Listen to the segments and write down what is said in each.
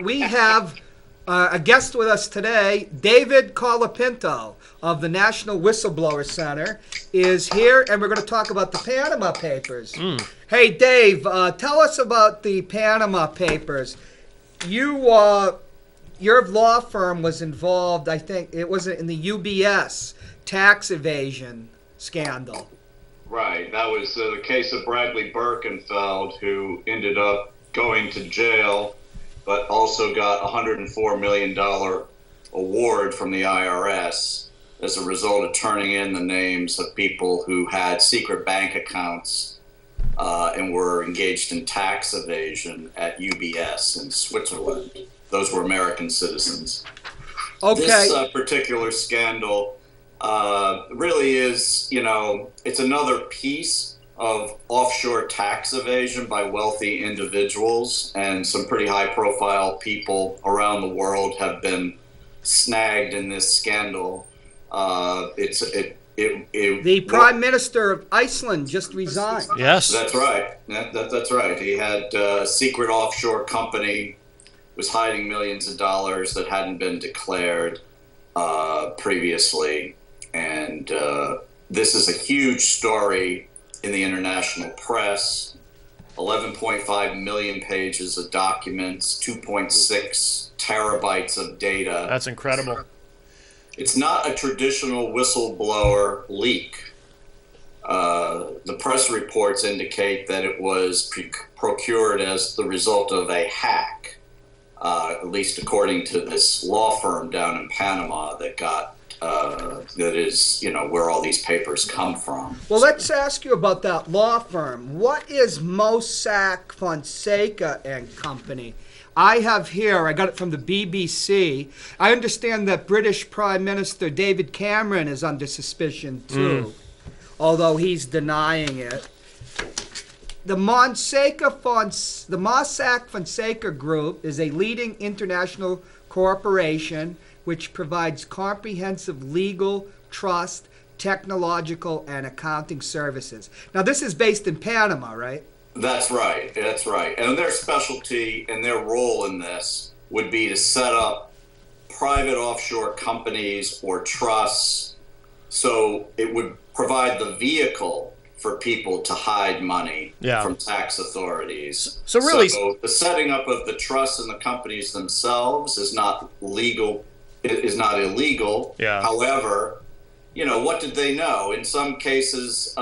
We have a guest with us today. David Colapinto of the National Whistleblower Center is here, and we're going to talk about the Panama Papers. Hey, Dave, tell us about the Panama Papers. Your law firm was involved, I think, it was in the UBS tax evasion scandal. Right. That was the case of Bradley Birkenfeld, who ended up going to jail, but also got a $104 million award from the IRS as a result of turning in the names of people who had secret bank accounts and were engaged in tax evasion at UBS in Switzerland. Those were American citizens. Okay. This particular scandal really is, it's another piece of offshore tax evasion by wealthy individuals, and some pretty high-profile people around the world have been snagged in this scandal. The Prime Minister of Iceland just resigned. Yes. That's right. That's right. He had a secret offshore company, was hiding millions of dollars that hadn't been declared previously. And this is a huge story in the international press. 11.5 million pages of documents, 2.6 terabytes of data. That's incredible. It's not a traditional whistleblower leak. The press reports indicate that it was procured as the result of a hack, at least according to this law firm down in Panama that is, where all these papers come from. Well, let's ask you about that law firm. What is Mossack Fonseca and Company? I have here, I got it from the BBC. I understand that British Prime Minister David Cameron is under suspicion too, although he's denying it. The Mossack Fonseca Group is a leading international corporation which provides comprehensive legal, trust, technological, and accounting services. Now, this is based in Panama, right? That's right. That's right. And their specialty and their role in this would be to set up private offshore companies or trusts. So it would provide the vehicle for people to hide money from tax authorities. So really, the setting up of the trusts and the companies themselves is not legal. It is not illegal. Yeah. However, what did they know? In some cases,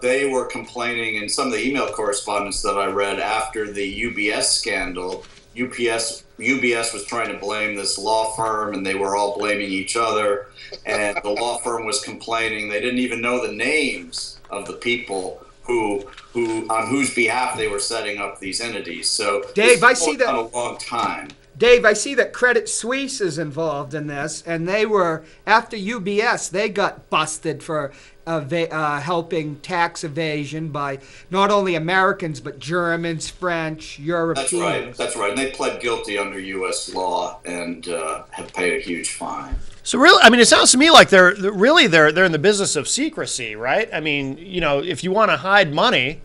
they were complaining in some of the email correspondence that I read after the UBS scandal. UBS was trying to blame this law firm, and they were all blaming each other. And the law firm was complaining they didn't even know the names of the people who on whose behalf they were setting up these entities. So Dave, I see that a long time. Dave, I see that Credit Suisse is involved in this, and they were, after UBS, they got busted for helping tax evasion by not only Americans, but Germans, French, Europeans. That's right. And they pled guilty under U.S. law and have paid a huge fine. So really, it sounds to me like they're in the business of secrecy, right? If you want to hide money,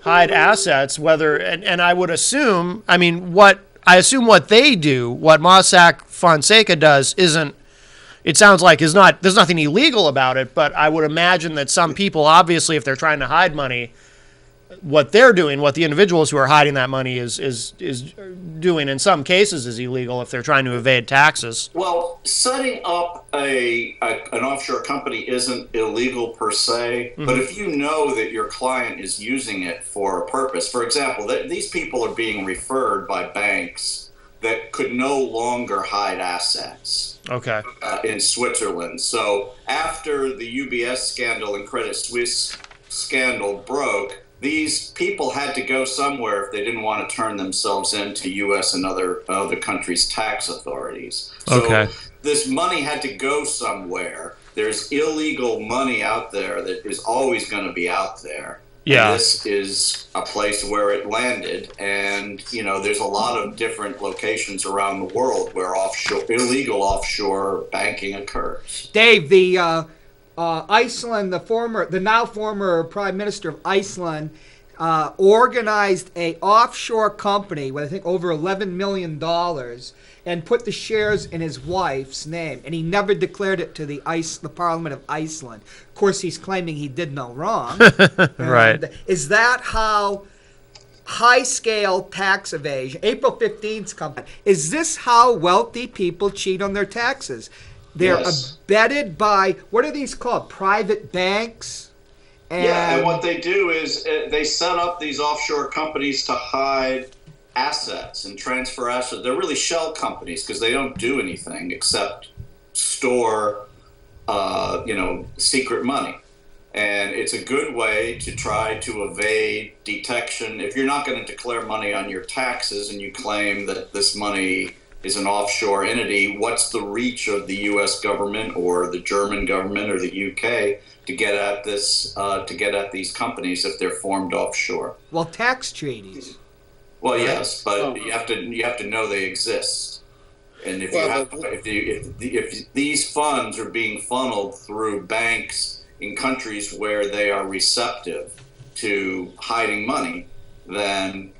hide assets, and I would assume, what they do, what Mossack Fonseca does, there's nothing illegal about it, but I would imagine that some people, obviously, if they're trying to hide money, what they're doing, what the individuals who are hiding that money is doing in some cases is illegal if they're trying to evade taxes. Well, setting up an offshore company isn't illegal per se, but if you know that your client is using it for a purpose, for example, these people are being referred by banks that could no longer hide assets. Okay. In Switzerland. So after the UBS scandal and Credit Suisse scandal broke, these people had to go somewhere if they didn't want to turn themselves into U.S. and other countries' tax authorities. So this money had to go somewhere. There's illegal money out there that is always going to be out there. Yeah. And this is a place where it landed. And, there's a lot of different locations around the world where illegal offshore banking occurs. Dave, the Iceland, the now former Prime Minister of Iceland, organized a offshore company with I think over $11 million and put the shares in his wife's name, and he never declared it to the Parliament of Iceland. Of course, he's claiming he did no wrong. Right. Is that how high-scale tax evasion, April 15th's company, is this how wealthy people cheat on their taxes? They're abetted by, what are these called, private banks? And what they do is they set up these offshore companies to hide assets and transfer assets. They're really shell companies because they don't do anything except store, secret money. And it's a good way to try to evade detection. If you're not going to declare money on your taxes and you claim that this money is an offshore entity, what's the reach of the U.S. government or the German government or the U.K. to get at this, to get at these companies if they're formed offshore? Well, tax treaties. Well, yes, but you have to know they exist. And if these funds are being funneled through banks in countries where they are receptive to hiding money, then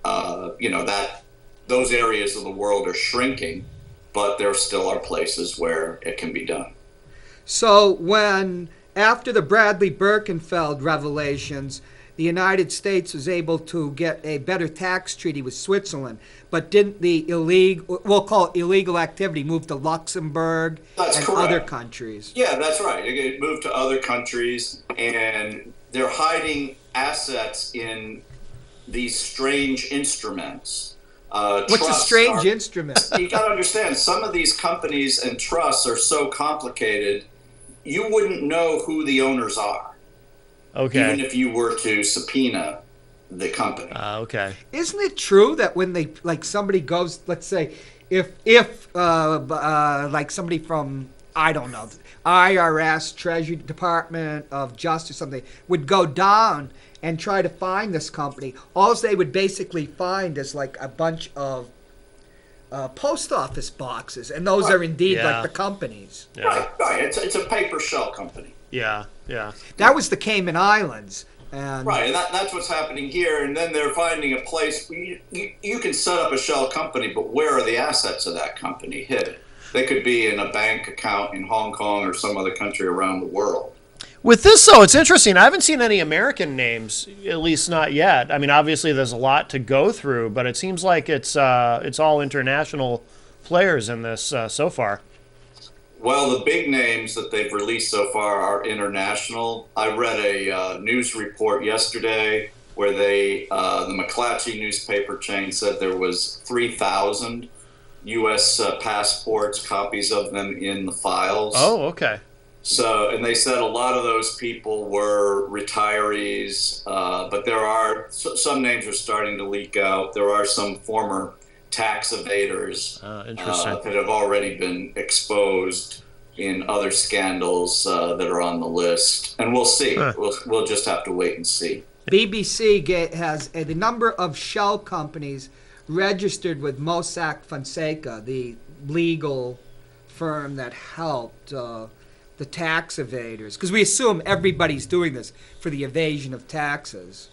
those areas of the world are shrinking, but there still are places where it can be done. So after the Bradley Birkenfeld revelations, the United States was able to get a better tax treaty with Switzerland, but didn't the illegal activity move to Luxembourg and other countries? Yeah, that's right. It moved to other countries, and they're hiding assets in these strange instruments. What's a strange instrument? You got to understand, some of these companies and trusts are so complicated, you wouldn't know who the owners are. Okay. Even if you were to subpoena the company. Okay. Isn't it true that when they somebody goes, let's say, if somebody from IRS, Treasury Department of Justice, something would go down and try to find this company, all they would basically find is like a bunch of post office boxes, and those are indeed like the companies. Yeah. Right. It's a paper shell company. Yeah. That was the Cayman Islands. And right, and that's what's happening here. And then they're finding a place. You can set up a shell company, but where are the assets of that company hidden? They could be in a bank account in Hong Kong or some other country around the world. With this, though, it's interesting. I haven't seen any American names, at least not yet. I mean, obviously, there's a lot to go through, but it seems like it's all international players in this so far. Well, the big names that they've released so far are international. I read a news report yesterday where the McClatchy newspaper chain said there was 3,000 U.S. passports, copies of them in the files. Oh, okay. So, and they said a lot of those people were retirees, but there are some names are starting to leak out. There are some former tax evaders that have already been exposed in other scandals that are on the list, and we'll see. We'll just have to wait and see. BBC has the number of shell companies registered with Mossack Fonseca, the legal firm that helped the tax evaders, because we assume everybody's doing this for the evasion of taxes.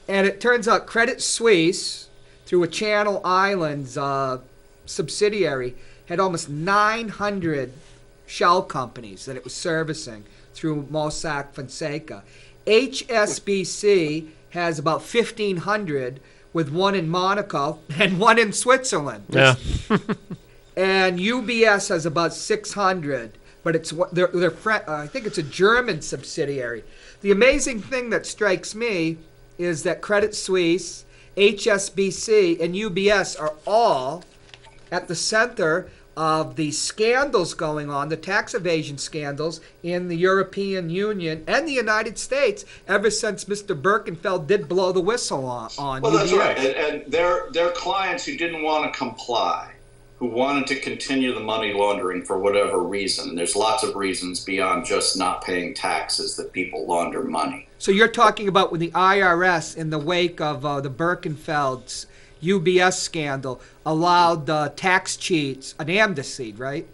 And it turns out Credit Suisse, through a Channel Islands subsidiary, had almost 900 shell companies that it was servicing through Mossack Fonseca. HSBC has about 1,500, with one in Monaco and one in Switzerland. Yeah. And UBS has about 600, but I think it's a German subsidiary. The amazing thing that strikes me is that Credit Suisse, HSBC, and UBS are all at the center of the scandals going on, the tax evasion scandals in the European Union and the United States ever since Mr. Birkenfeld did blow the whistle on Well, UBS. that's right. And they're clients who didn't want to comply, who wanted to continue the money laundering for whatever reason. And there's lots of reasons beyond just not paying taxes that people launder money. So you're talking about when the IRS, in the wake of the Birkenfeld's UBS scandal, allowed tax cheats an amnesty, right?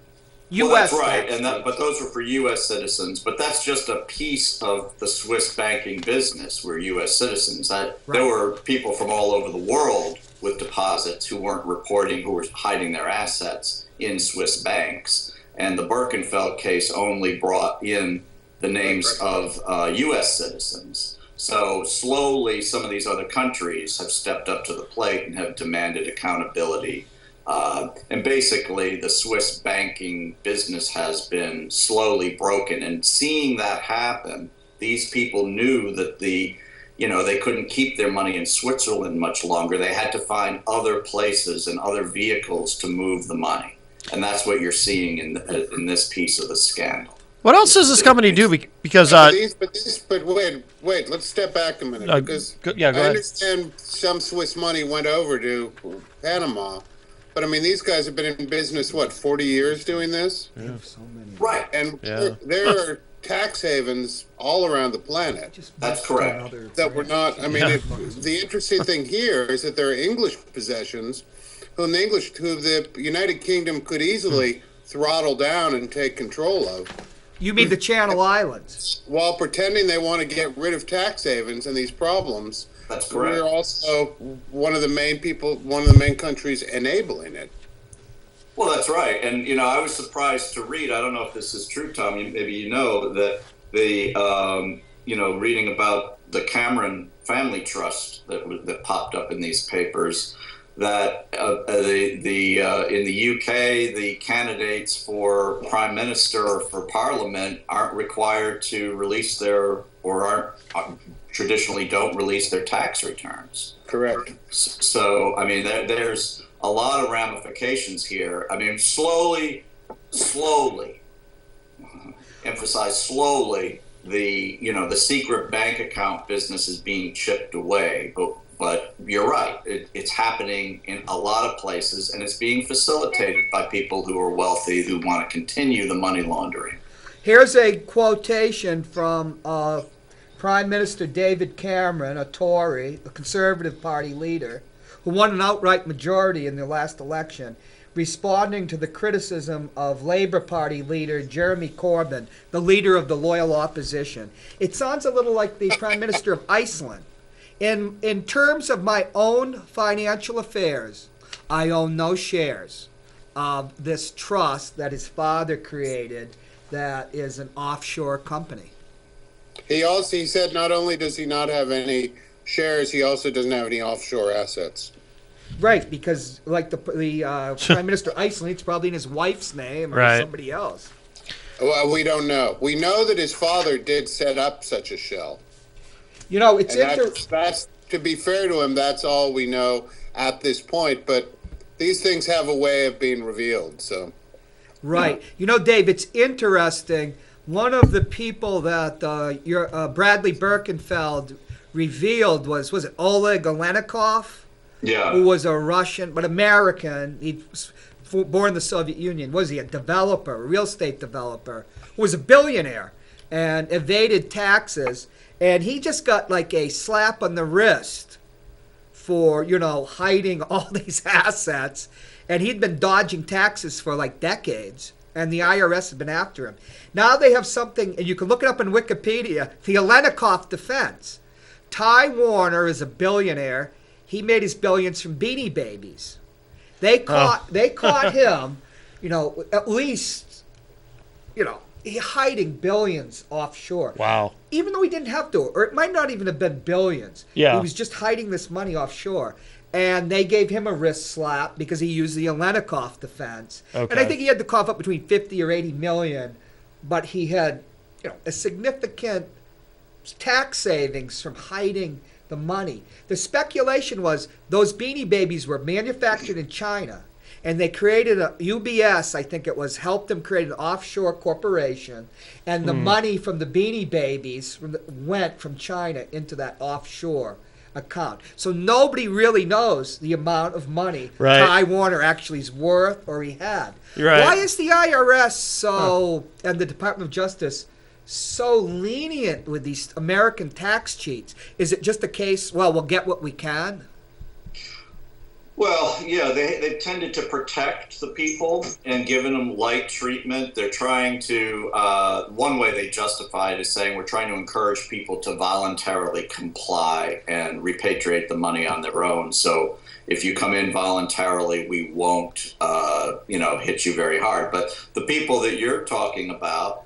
Well, U.S. that's right, tax but cheats. those were for U.S. citizens. But that's just a piece of the Swiss banking business. Were U.S. citizens. There Right. were people from all over the world with deposits who weren't reporting, who were hiding their assets in Swiss banks. And the Birkenfeld case only brought in the names of U.S. citizens. So slowly, some of these other countries have stepped up to the plate and have demanded accountability. And basically, the Swiss banking business has been slowly broken. And seeing that happen, these people knew that they couldn't keep their money in Switzerland much longer. They had to find other places and other vehicles to move the money. And that's what you're seeing in this piece of the scandal. What else does this company do? Because but wait, let's step back a minute, because go I ahead. understand some Swiss money went over to Panama, but I mean, these guys have been in business, 40 years doing this? They have so many. Right. And Yeah. there are tax havens all around the planet That's correct. that were not, I mean, the interesting thing here is that there are English possessions who the United Kingdom could easily throttle down and take control of, You mean the Channel Islands? while pretending they want to get rid of tax havens and these problems. That's correct. We're also one of the main countries enabling it. Well, that's right. And, I was surprised to read, I don't know if this is true, Tom, maybe you know, that reading about the Cameron Family Trust that popped up in these papers, that in the UK, the candidates for prime minister or for parliament aren't required to release traditionally don't release their tax returns. Correct. So, I mean, there's a lot of ramifications here. I mean, slowly, emphasize slowly, the secret bank account business is being chipped away. But you're right. It's happening in a lot of places, and it's being facilitated by people who are wealthy who want to continue the money laundering. Here's a quotation from Prime Minister David Cameron, a Tory, a Conservative Party leader, who won an outright majority in the last election, responding to the criticism of Labour Party leader Jeremy Corbyn, the leader of the loyal opposition. It sounds a little like the Prime Minister of Iceland. In terms of my own financial affairs, I own no shares of this trust that his father created that is an offshore company. He said not only does he not have any shares, he also doesn't have any offshore assets. Right, because like the Prime Minister of Iceland, it's probably in his wife's name or Right. somebody else. Well, we don't know. We know that his father did set up such a shell. It's And that's, to be fair to him, that's all we know at this point. But these things have a way of being revealed. So, right. Dave, it's interesting. One of the people that Bradley Birkenfeld revealed was it Oleg Olenikov? Yeah. Who was a Russian, but American. He was born in the Soviet Union. Was he a developer, a real estate developer, who was a billionaire and evaded taxes? And he just got like a slap on the wrist for, hiding all these assets. And he'd been dodging taxes for like decades. And the IRS has been after him. Now they have something, and you can look it up in Wikipedia, the Olenikov defense. Ty Warner is a billionaire. He made his billions from Beanie Babies. They caught him, at least, hiding billions offshore. Wow. Even though he didn't have to, or it might not even have been billions. Yeah. He was just hiding this money offshore. And they gave him a wrist slap because he used the Olenikov defense. Okay. And I think he had to cough up between 50 or 80 million, but he had, a significant tax savings from hiding the money. The speculation was those Beanie Babies were manufactured in China, and they created a UBS, I think it was, helped them create an offshore corporation, and the money from the Beanie Babies went from China into that offshore account. So nobody really knows the amount of money Right. Ty Warner actually is worth or he had. Right. Why is the IRS and the Department of Justice so lenient with these American tax cheats? Is it just a case, we'll get what we can? Well, yeah, they've tended to protect the people and given them light treatment. They're trying to, one way they justify it is saying we're trying to encourage people to voluntarily comply and repatriate the money on their own. So if you come in voluntarily, we won't, hit you very hard. But the people that you're talking about,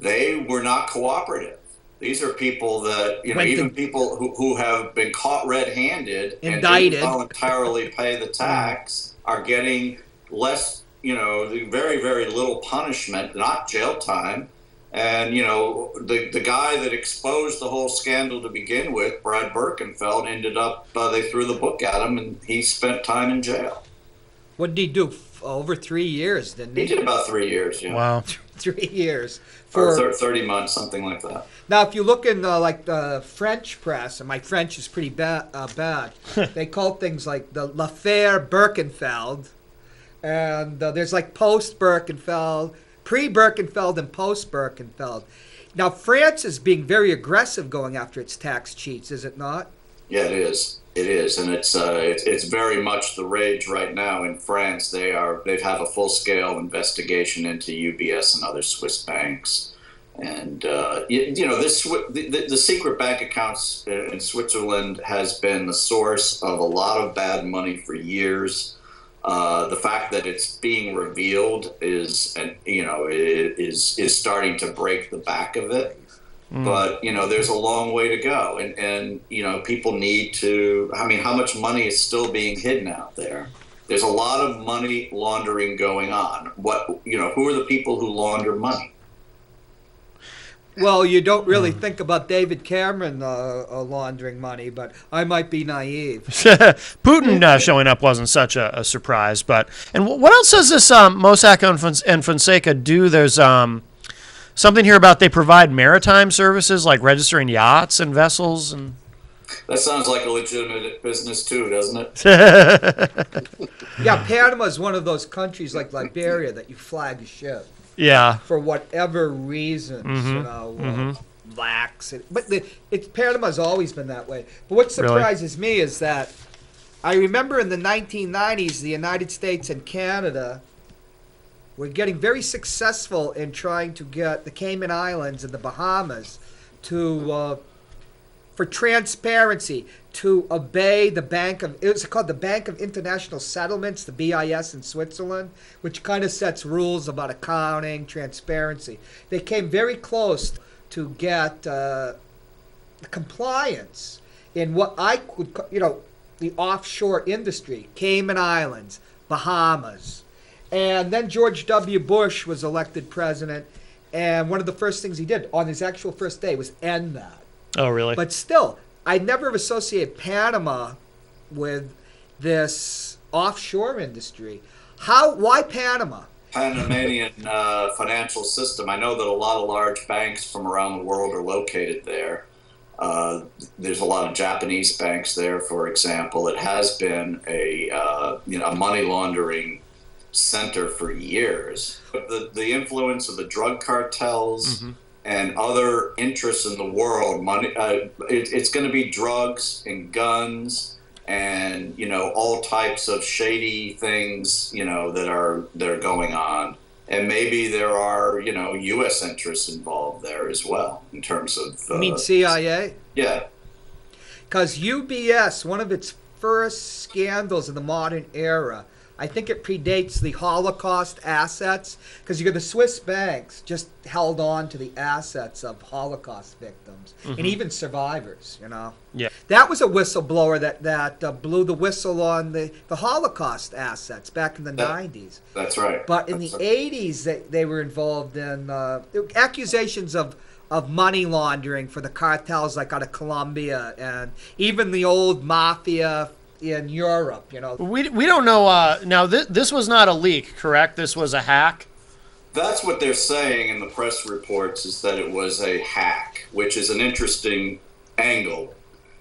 they were not cooperative. These are people that, even people who have been caught red-handed and didn't voluntarily pay the tax are getting less, very, very little punishment, not jail time. And, the guy that exposed the whole scandal to begin with, Brad Birkenfeld, ended up, they threw the book at him and he spent time in jail. What did he do? Over 3 years, didn't he? He did about 3 years, yeah. Wow. 3 years. Or 30 months, something like that. Now, if you look in the French press, and my French is pretty bad, they call things like the l'affaire Birkenfeld, and there's like post-Birkenfeld, pre-Birkenfeld, and post-Birkenfeld. Now, France is being very aggressive going after its tax cheats, is it not? Yeah, it is. It is, and it's very much the rage right now in France. They have a full-scale investigation into UBS and other Swiss banks, and the secret bank accounts in Switzerland has been the source of a lot of bad money for years. The fact that it's being revealed is starting to break the back of it. But, there's a long way to go. And people need to, how much money is still being hidden out there? There's a lot of money laundering going on. Who are the people who launder money? Well, you don't really think about David Cameron laundering money, but I might be naive. Putin showing up wasn't such a surprise. And what else does this Mossack and Fonseca do? There's something here about they provide maritime services like registering yachts and vessels. And that sounds like a legitimate business too, doesn't it? Yeah, Panama is one of those countries like Liberia that you flag a ship. Yeah. For whatever reasons, lax. But Panama's always been that way. But what surprises me is that I remember in the 1990s, the United States and Canada were getting very successful in trying to get the Cayman Islands and the Bahamas to, for transparency, to obey the it was called the Bank of International Settlements, the BIS in Switzerland, which kind of sets rules about accounting, transparency. They came very close to get compliance in what I could, the offshore industry, Cayman Islands, Bahamas. And then George W. Bush was elected president, and one of the first things he did on his actual first day was end that. Oh, really? But still, I never associate Panama with this offshore industry. Why Panama? Panamanian financial system. I know that a lot of large banks from around the world are located there. There's a lot of Japanese banks there, for example. It has been a money laundering center for years. The influence of the drug cartels and other interests in the world, money. It's going to be drugs and guns and all types of shady things that are going on. And maybe there are U.S. interests involved there as well in terms of. You mean CIA? Yeah. Because UBS, one of its first scandals in the modern era, I think it predates the Holocaust assets, because the Swiss banks just held on to the assets of Holocaust victims and even survivors, Yeah. That was a whistleblower that blew the whistle on the Holocaust assets back in the 90s. That's right. But in the 80s, they were involved in accusations of money laundering for the cartels like out of Colombia and even the old mafia in Europe, We don't know. Now, this was not a leak, correct? This was a hack? That's what they're saying in the press reports, is that it was a hack, which is an interesting angle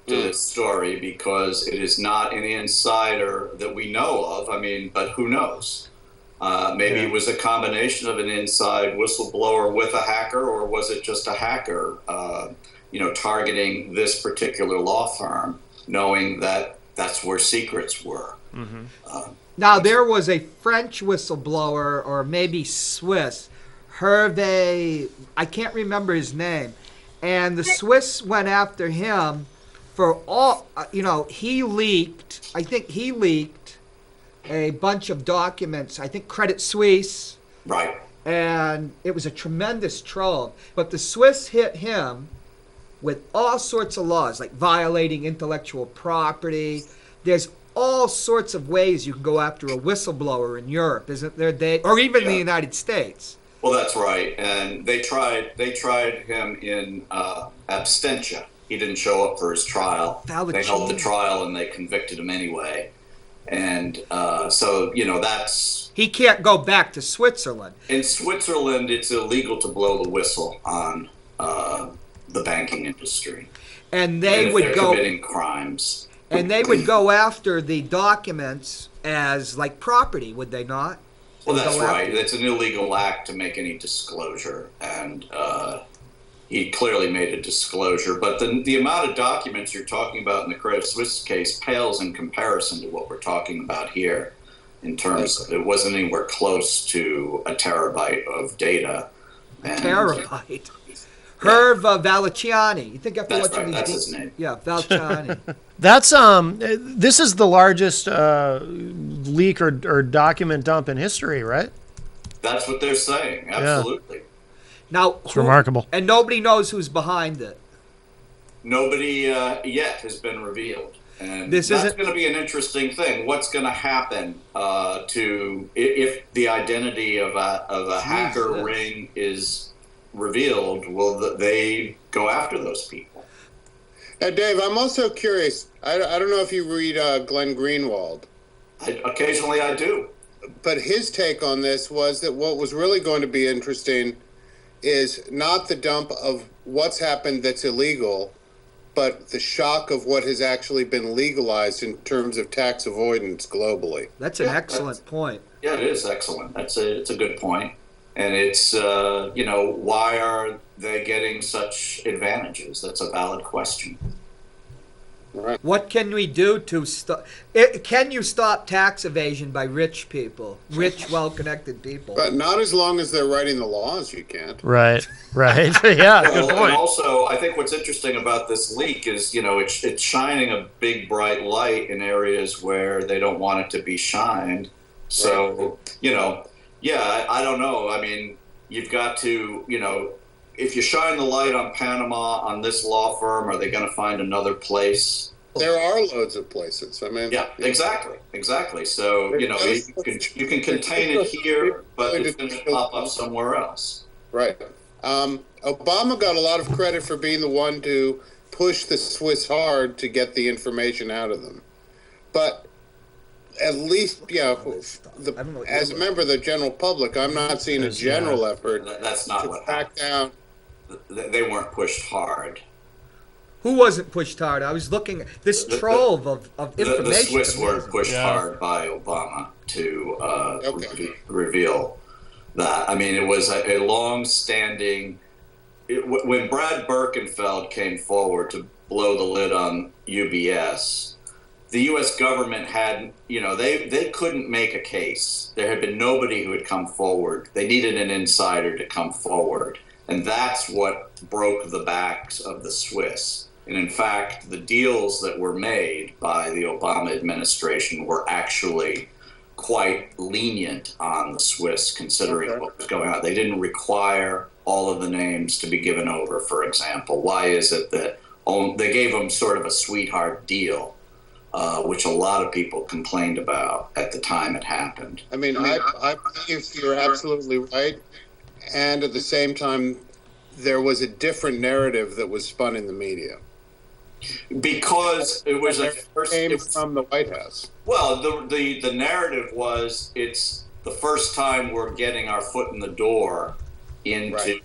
to this story because it is not an insider that we know of. But who knows? Maybe it was a combination of an inside whistleblower with a hacker, or was it just a hacker, targeting this particular law firm, knowing that that's where secrets were. Now, there was a French whistleblower, or maybe Swiss, Hervé, I can't remember his name, and the Swiss went after him for all, he leaked a bunch of documents, I think Credit Suisse, Right. and it was a tremendous trove. But the Swiss hit him with all sorts of laws, like violating intellectual property. There's all sorts of ways you can go after a whistleblower in Europe, isn't there, Dave? Or even the United States. Well, that's right. And they tried him in absentia. He didn't show up for his trial. They held the trial and they convicted him anyway. And so, that's... He can't go back to Switzerland. In Switzerland, it's illegal to blow the whistle on the banking industry. And they would they're committing crimes. And they would go after the documents as, like, property, would they not? Well, that's right. It's an illegal act to make any disclosure. And he clearly made a disclosure. But the amount of documents you're talking about in the Credit Suisse case pales in comparison to what we're talking about here. In terms of, it wasn't anywhere close to a terabyte of data. Terabyte? Herv Valiciani. You think after that's watching right. That's these... his name. Yeah, Valiciani. That's this is the largest leak or document dump in history, right? That's what they're saying. Absolutely. Yeah. Now, it's remarkable. And nobody knows who's behind it. Nobody yet has been revealed. And that's going to be an interesting thing. What's going to happen if the identity of a hacker ring is revealed? Will they go after those people? Now, Dave, I'm also curious. I don't know if you read Glenn Greenwald. Occasionally I do. But his take on this was that what was really going to be interesting is not the dump of what's happened that's illegal, but the shock of what has actually been legalized in terms of tax avoidance globally. That's an excellent point. Yeah, it is excellent. It's a good point. And it's, why are they getting such advantages? That's a valid question. Right. What can we do to stop? Can you stop tax evasion by rich people, well-connected people? But not as long as they're writing the laws, you can't. Right. Yeah, good point. And also, I think what's interesting about this leak is, it's shining a big, bright light in areas where they don't want it to be shined. So, I don't know. I mean, you've got to, if you shine the light on Panama, on this law firm, are they going to find another place? There are loads of places. I mean, yeah, exactly. So, you can contain it here, but it's going to pop up somewhere else. Right. Obama got a lot of credit for being the one to push the Swiss hard to get the information out of them. But at least, as a member of the general public, I'm not seeing a general effort That's not to what back down. They weren't pushed hard. Who wasn't pushed hard? I was looking at this trove of information. The Swiss were pushed hard by Obama to reveal that. I mean, it was a long-standing... when Brad Birkenfeld came forward to blow the lid on UBS, the U.S. government had, they couldn't make a case. There had been nobody who had come forward. They needed an insider to come forward. And that's what broke the backs of the Swiss. And in fact, the deals that were made by the Obama administration were actually quite lenient on the Swiss, considering what was going on. They didn't require all of the names to be given over, for example. Why is it that they gave them sort of a sweetheart deal, which a lot of people complained about at the time it happened? I mean, I believe you're absolutely right. And at the same time, there was a different narrative that was spun in the media. Because it was came from the White House. Well, the narrative was it's the first time we're getting our foot in the door into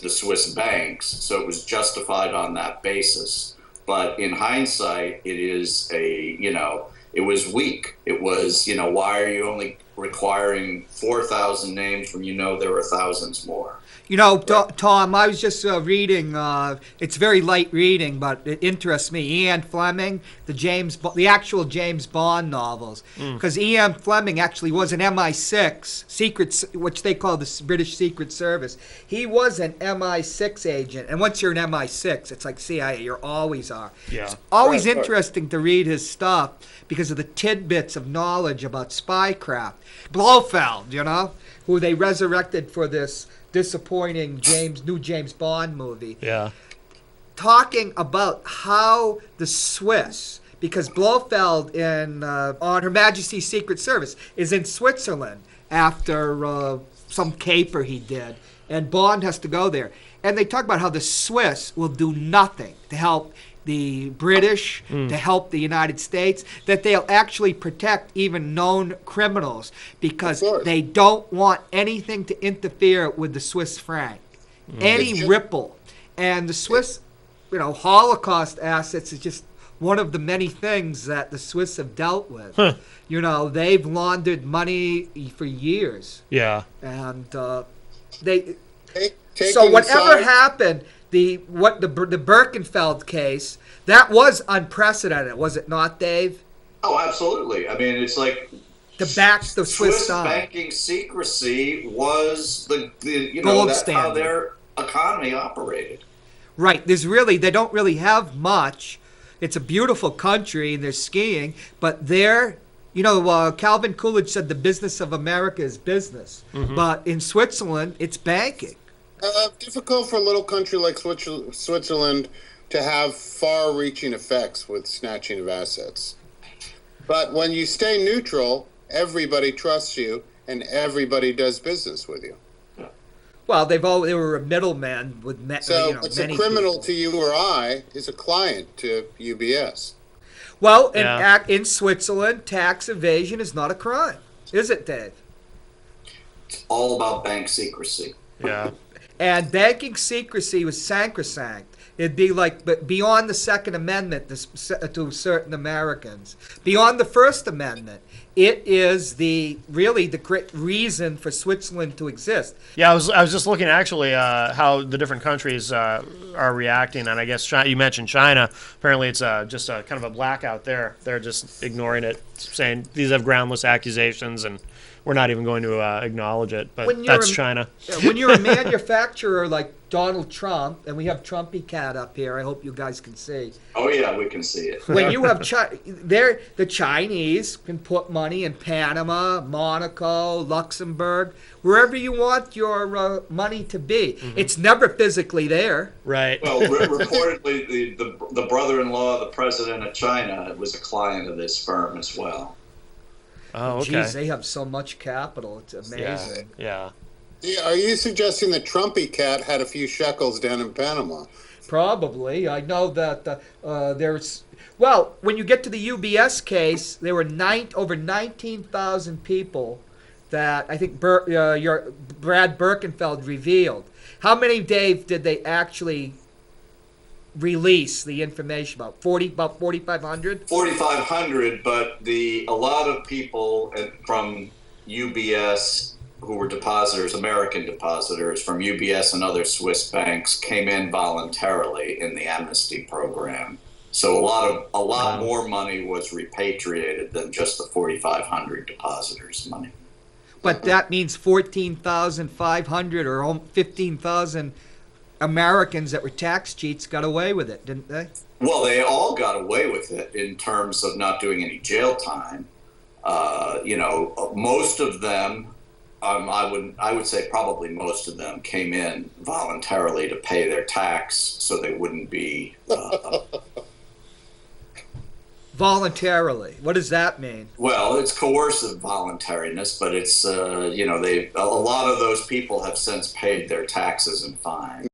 the Swiss banks, so it was justified on that basis. But in hindsight, it is it was weak. It was, why are you only requiring 4,000 names when there were thousands more? You know, Tom, I was just reading. It's very light reading, but it interests me. Ian Fleming, the actual James Bond novels, because Ian Fleming actually was an MI6 which they call the British Secret Service. He was an MI6 agent, and once you're an MI6, it's like CIA. You always are. Yeah. It's always interesting to read his stuff because of the tidbits of knowledge about spycraft. Blofeld, who they resurrected for this disappointing new James Bond movie. Yeah. Talking about how the Swiss, because Blofeld on Her Majesty's Secret Service is in Switzerland after some caper he did, and Bond has to go there. And they talk about how the Swiss will do nothing to help the British, to help the United States, that they'll actually protect even known criminals because they don't want anything to interfere with the Swiss franc. Any ripple. And the Swiss, Holocaust assets is just one of the many things that the Swiss have dealt with. They've laundered money for years. Yeah. And so whatever happened, the Birkenfeld case, that was unprecedented, was it not, Dave? Oh, absolutely. I mean, it's like the Swiss banking secrecy was the gold that's standard. How their economy operated. Right. They don't really have much. It's a beautiful country and they're skiing, but Calvin Coolidge said the business of America is business, but in Switzerland, it's banking. Difficult for a little country like Switzerland to have far-reaching effects with snatching of assets. But when you stay neutral, everybody trusts you and everybody does business with you. Well, they were a middleman with what's a criminal to you or I is a client to UBS. Well, in Switzerland, tax evasion is not a crime, is it, Dave? It's all about bank secrecy. Yeah. And banking secrecy was sacrosanct. It'd be like beyond the Second Amendment to certain Americans. Beyond the First Amendment, it is really the great reason for Switzerland to exist. Yeah, I was just looking actually how the different countries are reacting, and I guess you mentioned China. Apparently, it's just kind of a blackout there. They're just ignoring it, saying these have groundless accusations, and we're not even going to acknowledge it. But that's China. When you're a manufacturer like Donald Trump, and we have Trumpy Cat up here. I hope you guys can see. Oh yeah, we can see it. When you have the Chinese can put money in Panama, Monaco, Luxembourg, wherever you want your money to be. It's never physically there. Right. Well, reportedly, the brother-in-law of the president of China was a client of this firm as well. Oh, okay. Geez, they have so much capital. It's amazing. Yeah. Are you suggesting that Trumpy Cat had a few shekels down in Panama? Probably. I know that there's... Well, when you get to the UBS case, there were over 19,000 people that I think Brad Birkenfeld revealed. How many, Dave, did they actually release the information about? About 4,500? 4,500, but a lot of people from UBS who were depositors, American depositors from UBS and other Swiss banks, came in voluntarily in the amnesty program. So a lot more money was repatriated than just the 4,500 depositors' money. But that means 14,500 or 15,000 Americans that were tax cheats got away with it, didn't they? Well, they all got away with it in terms of not doing any jail time. Most of them, I would say probably most of them came in voluntarily to pay their tax so they wouldn't be... Voluntarily. What does that mean? Well, it's coercive voluntariness, but it's, a lot of those people have since paid their taxes and fines.